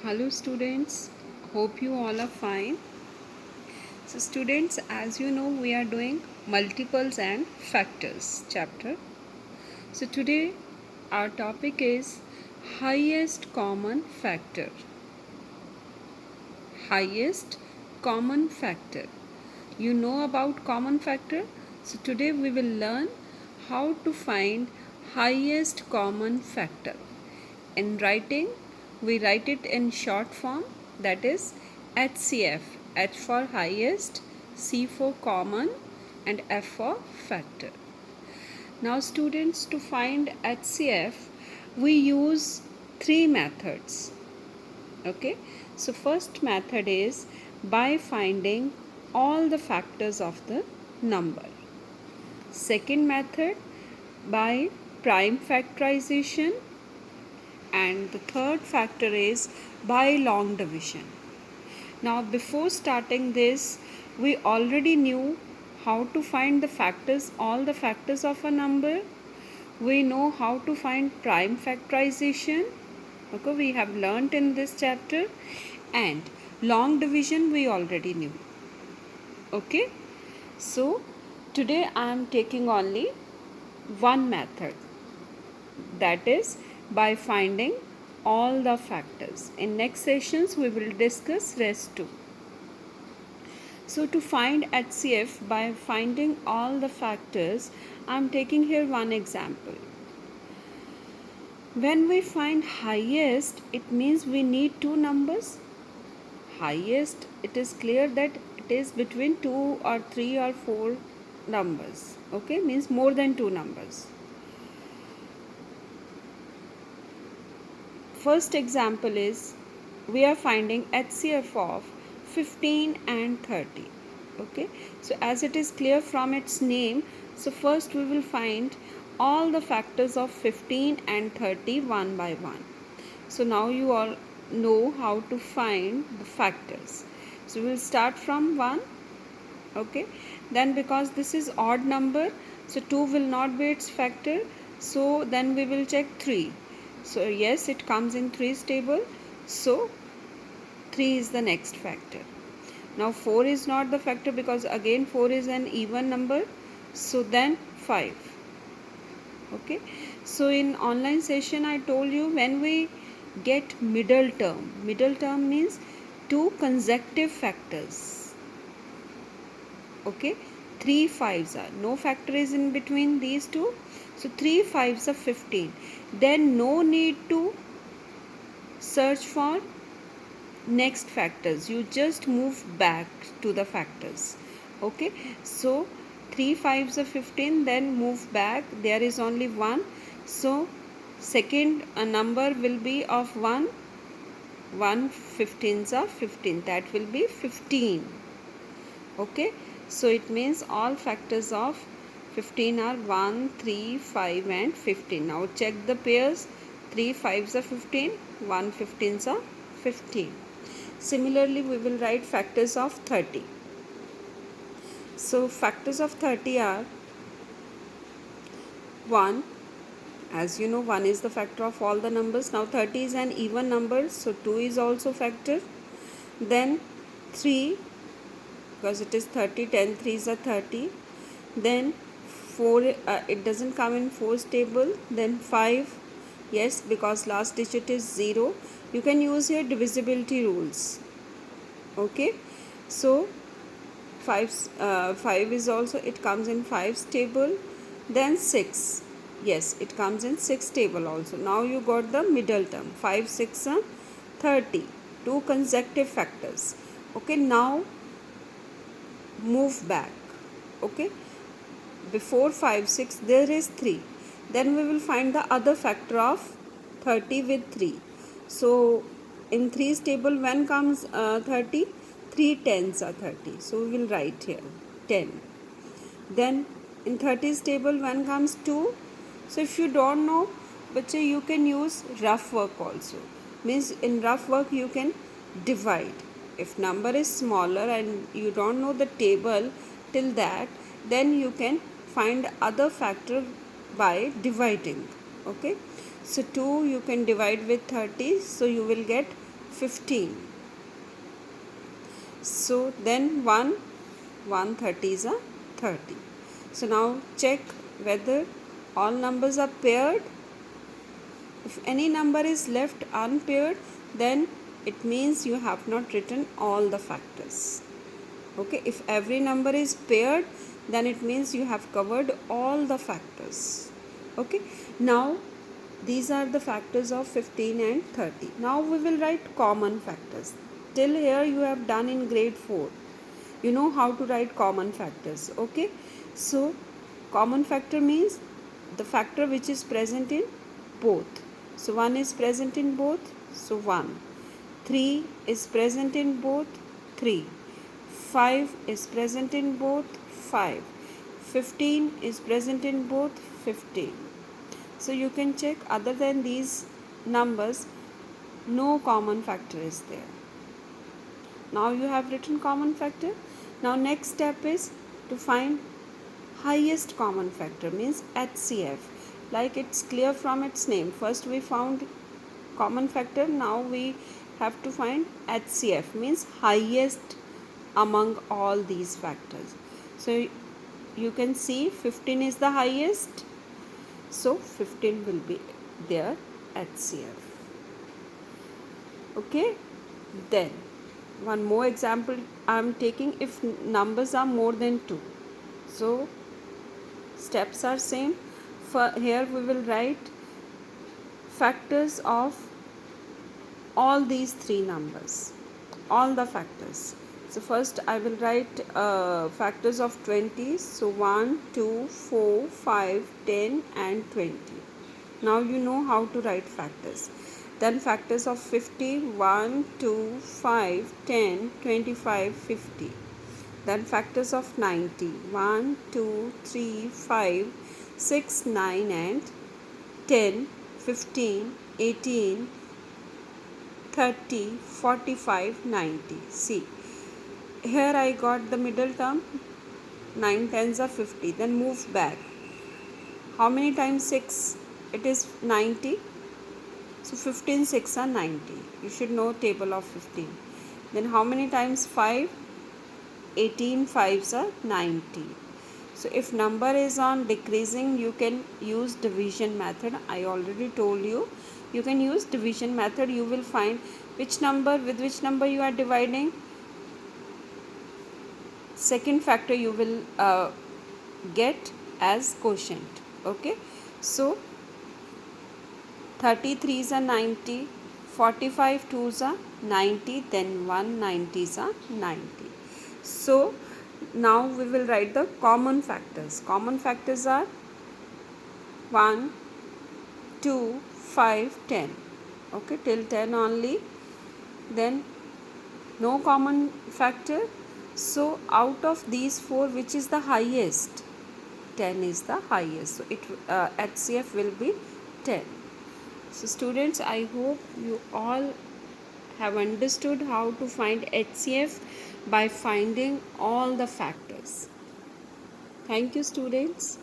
Hello students, hope you all are fine. So students, as you know, we are doing multiples and factors chapter. So today our topic is highest common factor. Highest common factor. You know about common factor? So today we will learn how to find highest common factor. In writing, we write it in short form, that is HCF. H for highest, C for common, and F for factor. Now students, to find HCF, we use three methods. Okay, so first method is by finding all the factors of the number. Second method, by prime factorization, and the third factor is by long division. Now before starting this, we already knew how to find the factors, all the factors of a number. We know how to find prime factorization. Okay, we have learnt in this chapter, and long division we already knew. Okay, so today I am taking only one method, that is by finding all the factors. In next sessions we will discuss rest too. So to find HCF by finding all the factors, I am taking here one example. When we find highest, it means we need two numbers. Highest, it is clear that it is between 2 or 3 or 4 numbers. Okay, means more than two numbers. First example is we are finding HCF of 15 and 30. Okay, so as it is clear from its name, so first we will find all the factors of 15 and 30 one by one. So now you all know how to find the factors. So we will start from 1. Okay, then because this is odd number, so 2 will not be its factor, so then we will check 3. So yes, it comes in 3's table, so 3 is the next factor. Now 4 is not the factor because again 4 is an even number, so then 5. Okay, so in online session I told you, when we get middle term means two consecutive factors. Okay, 3 5s are, no factor is in between these two, so 3 5s are 15. Then no need to search for next factors, you just move back to the factors. Okay, so 3 5s are 15, then move back, there is only 1, so second number will be of 1, 1 15s are 15, that will be 15. Okay, so it means all factors of 15 are 1, 3, 5 and 15. Now check the pairs, 3 5s are 15, 1 15s are 15. Similarly, we will write factors of 30. So factors of 30 are 1. As you know, 1 is the factor of all the numbers. Now 30 is an even number, so 2 is also factor. Then 3, because it is 30, 10 3s are 30. Then 4, it doesn't come in 4's table. Then 5, yes, because last digit is 0. You can use here divisibility rules. Okay, so 5 is also, it comes in 5's table. Then 6, yes, it comes in 6 table also. Now you got the middle term, 5 6 30, two consecutive factors. Okay, now move back. Okay, before 5 6 there is 3, then we will find the other factor of 30 with 3. So in 3's table when comes 30, 3 10s are 30, so we will write here 10. Then in 30's table when comes 2, so if you don't know, but you can use rough work also. Means in rough work you can divide. If number is smaller and you don't know the table till that, then you can find other factor by dividing. Okay, so 2 you can divide with 30, so you will get 15. So then 130 is a 30. So now check whether all numbers are paired. If any number is left unpaired, then it means you have not written all the factors. Okay, if every number is paired, then it means you have covered all the factors. Okay, now these are the factors of 15 and 30. Now we will write common factors. Till here you have done in grade 4. You know how to write common factors. Okay, so common factor means the factor which is present in both. So 1 is present in both, so 1. 3 is present in both, 3. 5 is present in both, 5. 15 is present in both, 15. So you can check, other than these numbers, no common factor is there. Now you have written common factor. Now next step is to find highest common factor, means HCF. Like it's clear from its name. First we found common factor, now we have to find HCF, means highest among all these factors. So you can see 15 is the highest, so 15 will be their HCF. Okay, then one more example I am taking. If numbers are more than 2, so steps are same. For here we will write factors of all these three numbers, all the factors. So first I will write factors of 20. So 1, 2, 4, 5, 10 and 20. Now you know how to write factors. Then factors of 50, 1, 2, 5, 10, 25, 50. Then factors of 90, 1, 2, 3, 5, 6, 9 and 10, 15, 18, 30, 45, 90. See, here I got the middle term, 9 tens are 50. Then move back. How many times 6? It is 90. So 15 6 are 90. You should know table of 15. Then how many times 5? 18 5s are 90. So if number is on decreasing, you can use division method. I already told you. You can use division method. You will find which number with which number you are dividing. Second factor you will get as quotient. Okay, so 33s are 90, 45 2s are 90, then 190s are 90. So now we will write the common factors. Common factors are 1, 2, 5, 10. Okay, till 10 only. Then no common factor. So out of these 4, which is the highest? 10 is the highest. So HCF will be 10. So students, I hope you all have understood how to find HCF by finding all the factors. Thank you students.